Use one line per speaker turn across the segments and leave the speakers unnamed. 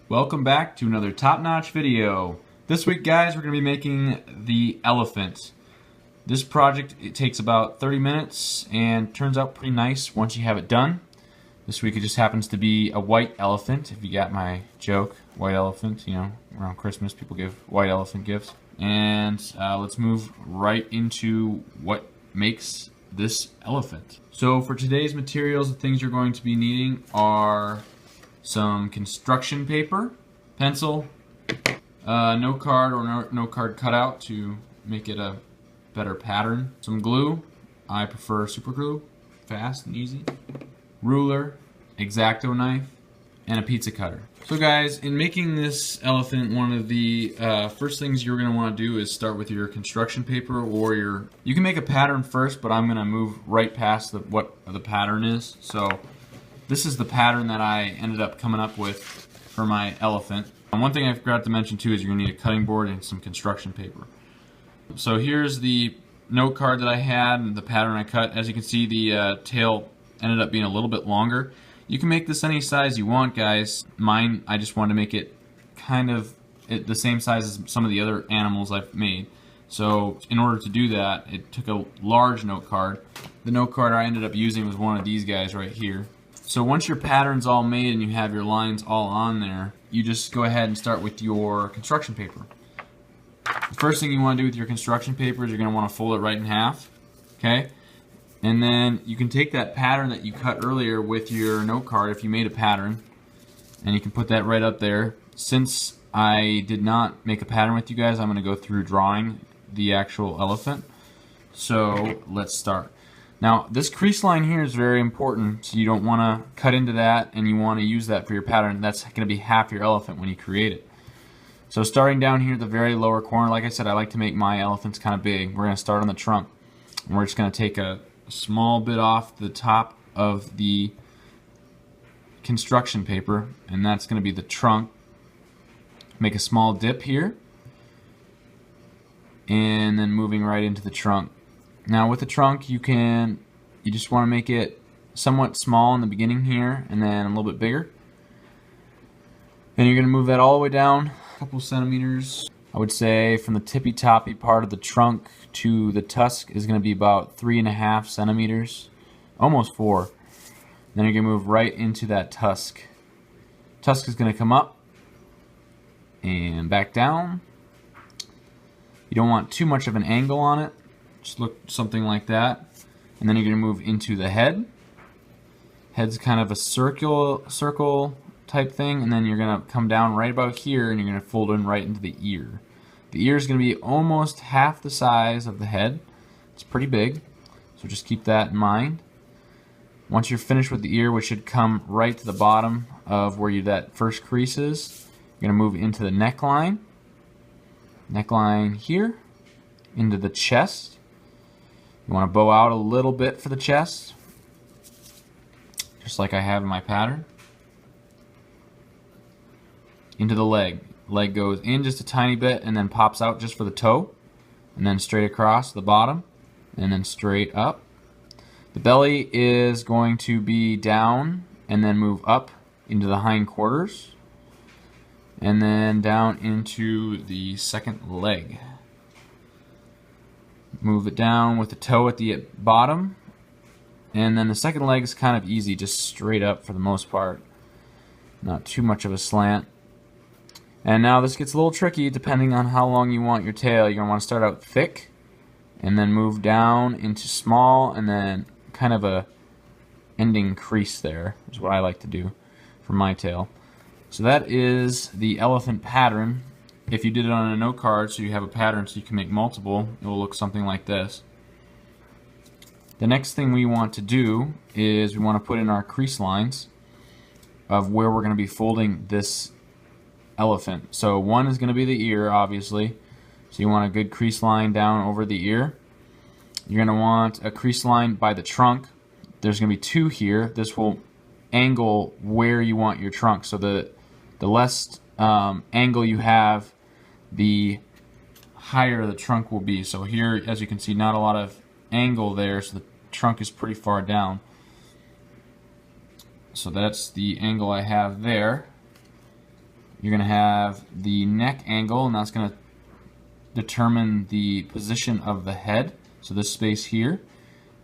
Welcome back to another top-notch video. This week, guys, we're going to be making the elephant. This project, it takes about 30 minutes and turns out pretty nice once you have it done. This week it just happens to be a white elephant, if you got my joke. White elephant, you know, around Christmas people give white elephant gifts. And let's move right into what makes this elephant. So for today's materials, the things you're going to be needing are some construction paper, pencil, note card or no card cutout to make it a better pattern, some glue, I prefer super glue, fast and easy, ruler, X-Acto knife, and a pizza cutter. So guys, in making this elephant, one of the first things you're going to want to do is start with your construction paper or you can make a pattern first, but I'm going to move right past what the pattern is. So this is the pattern that I ended up coming up with for my elephant. And one thing I forgot to mention too is you're going to need a cutting board and some construction paper. So here's the note card that I had and the pattern I cut. As you can see, the tail ended up being a little bit longer. You can make this any size you want, guys. Mine, I just wanted to make it kind of the same size as some of the other animals I've made. So in order to do that, it took a large note card. The note card I ended up using was one of these guys right here. So once your pattern's all made and you have your lines all on there, you just go ahead and start with your construction paper. The first thing you want to do with your construction paper is you're going to want to fold it right in half, okay? And then you can take that pattern that you cut earlier with your note card if you made a pattern, and you can put that right up there. Since I did not make a pattern with you guys, I'm going to go through drawing the actual elephant. So let's start. Now this crease line here is very important, so you don't want to cut into that and you want to use that for your pattern. That's going to be half your elephant when you create it. So starting down here at the very lower corner, like I said, I like to make my elephants kind of big. We're going to start on the trunk. And we're just going to take a small bit off the top of the construction paper, and that's going to be the trunk. Make a small dip here, and then moving right into the trunk. Now with the trunk, you just want to make it somewhat small in the beginning here, and then a little bit bigger. And you're going to move that all the way down a couple centimeters. I would say from the tippy-toppy part of the trunk to the tusk is going to be about 3.5 centimeters, almost 4. Then you're going to move right into that tusk. Tusk is going to come up and back down. You don't want too much of an angle on it. Just look something like that. And then you're going to move into the head. Head's kind of a circle type thing, and then you're going to come down right about here and you're going to fold in right into the ear. The ear is going to be almost half the size of the head. It's pretty big, so just keep that in mind. Once you're finished with the ear, which should come right to the bottom of where that first crease is, you're going to move into the neckline. Neckline here, into the chest. You want to bow out a little bit for the chest, just like I have in my pattern. Into the leg. Leg goes in just a tiny bit and then pops out just for the toe, and then straight across the bottom, and then straight up. The belly is going to be down and then move up into the hindquarters, and then down into the second leg. Move it down with the toe at the bottom, and then the second leg is kind of easy, just straight up for the most part. Not too much of a slant. And now this gets a little tricky depending on how long you want your tail. You're going to want to start out thick and then move down into small and then kind of a ending crease there is what I like to do for my tail. So that is the elephant pattern. If you did it on a note card so you have a pattern so you can make multiple, it will look something like this. The next thing we want to do is we want to put in our crease lines of where we're going to be folding this elephant. So one is going to be the ear, obviously. So you want a good crease line down over the ear. You're going to want a crease line by the trunk. There's going to be 2 here. This will angle where you want your trunk. So the less angle you have, the higher the trunk will be. So here, as you can see, not a lot of angle there, so the trunk is pretty far down. So that's the angle I have there. You're going to have the neck angle, and that's going to determine the position of the head. So this space here,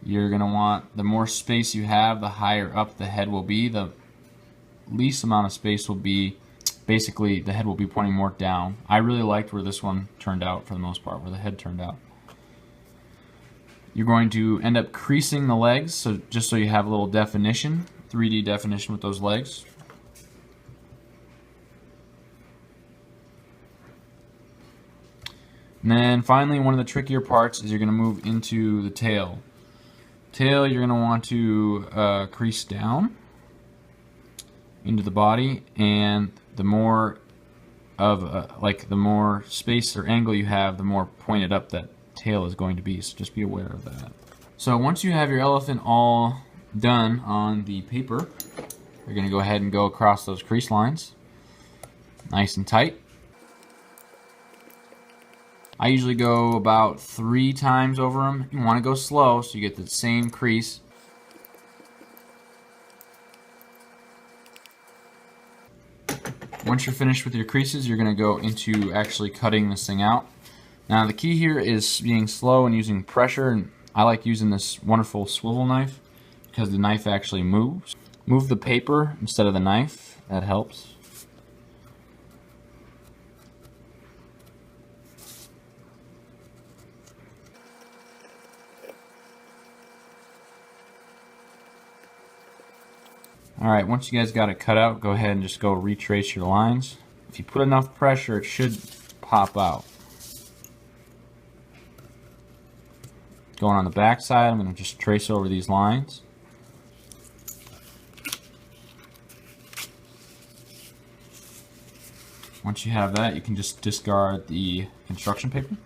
you're going to want, the more space you have, the higher up the head will be. The least amount of space will be, basically the head will be pointing more down. I really liked where this one turned out for the most part, where the head turned out. You're going to end up creasing the legs, so just so you have a little definition, 3D definition with those legs. And then finally, one of the trickier parts is you're going to move into the tail. Tail, you're going to want to crease down into the body, and the more of the more space or angle you have, the more pointed up that tail is going to be. So just be aware of that. So once you have your elephant all done on the paper, you're going to go ahead and go across those crease lines, nice and tight. I usually go about 3 times over them. You want to go slow so you get the same crease. Once you're finished with your creases, you're going to go into actually cutting this thing out. Now the key here is being slow and using pressure, and I like using this wonderful swivel knife because the knife actually moves. Move the paper instead of the knife, that helps. Alright, once you guys got it cut out, go ahead and just go retrace your lines. If you put enough pressure, it should pop out. Going on the back side, I'm going to just trace over these lines. Once you have that, you can just discard the construction paper,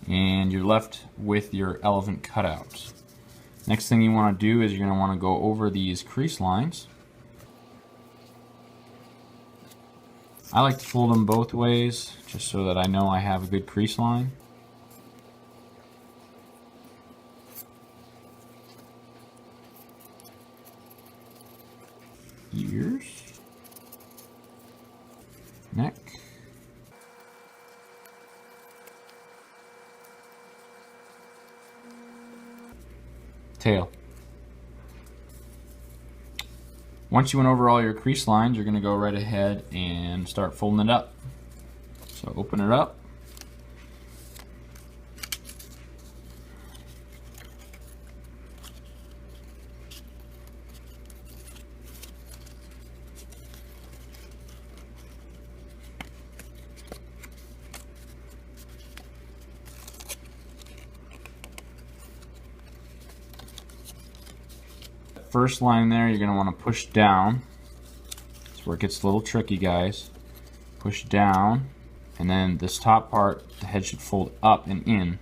and you're left with your elephant cutout. Next thing you want to do is you're going to want to go over these crease lines. I like to fold them both ways, just so that I know I have a good crease line. Ears, neck, tail. Once you went over all your crease lines, you're going to go right ahead and start folding it up. So open it up. First line there, you're going to want to push down. That's where it gets a little tricky, guys. Push down, and then this top part, the head should fold up and in.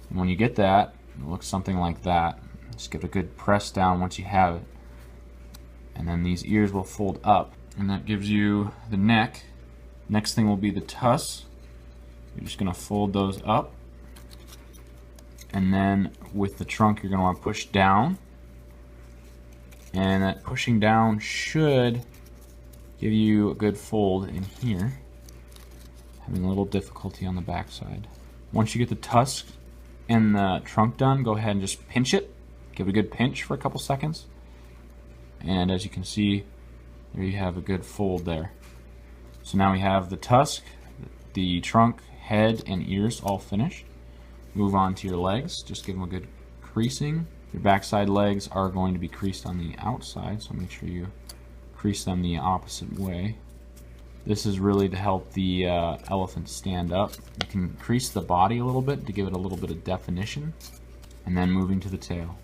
And when you get that, it looks something like that. Just give it a good press down once you have it. And then these ears will fold up, and that gives you the neck. Next thing will be the tusks. You're just going to fold those up. And then with the trunk, you're going to want to push down. And that pushing down should give you a good fold in here. Having a little difficulty on the back side. Once you get the tusk and the trunk done, go ahead and just pinch it. Give it a good pinch for a couple seconds. And as you can see, there you have a good fold there. So now we have the tusk, the trunk, head, and ears all finished. Move on to your legs. Just give them a good creasing. Your backside legs are going to be creased on the outside, so make sure you crease them the opposite way. This is really to help the elephant stand up. You can crease the body a little bit to give it a little bit of definition, and then moving to the tail.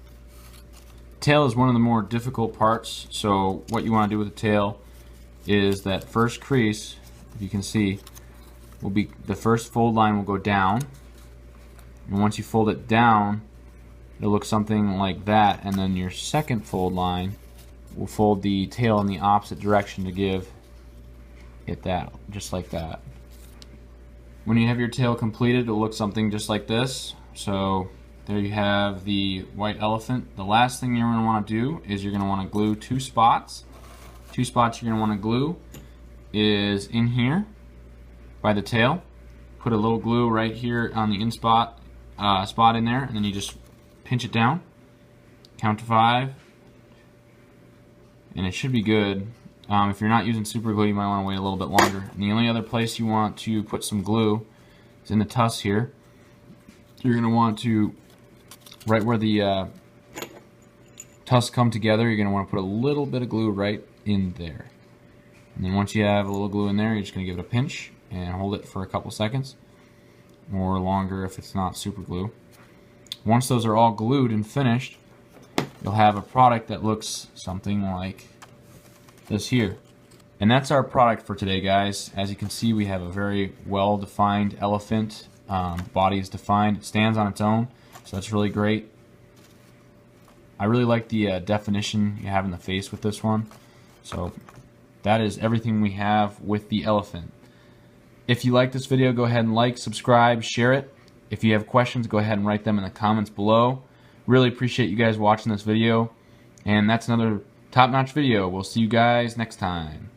Tail is one of the more difficult parts, so what you want to do with the tail is that first crease, if you can see, will be the first fold line will go down, and once you fold it down, it'll look something like that, and then your second fold line will fold the tail in the opposite direction to give it that, just like that. When you have your tail completed, it'll look something just like this. So there you have the white elephant. The last thing you're going to want to do is you're going to want to glue 2 spots. 2 spots you're going to want to glue is in here by the tail. Put a little glue right here on the spot in there, and then you just pinch it down. Count to 5, and it should be good. If you're not using super glue, you might want to wait a little bit longer. And the only other place you want to put some glue is in the tusk here. You're going to want to, right where the tusks come together, you're going to want to put a little bit of glue right in there. And then once you have a little glue in there, you're just going to give it a pinch and hold it for a couple seconds, or longer if it's not super glue. Once those are all glued and finished, you'll have a product that looks something like this here. And that's our product for today, guys. As you can see, we have a very well-defined elephant. Body is defined. It stands on its own, so that's really great. I really like the definition you have in the face with this one. So that is everything we have with the elephant. If you like this video, go ahead and like, subscribe, share it. If you have questions, go ahead and write them in the comments below. Really appreciate you guys watching this video. And that's another top-notch video. We'll see you guys next time.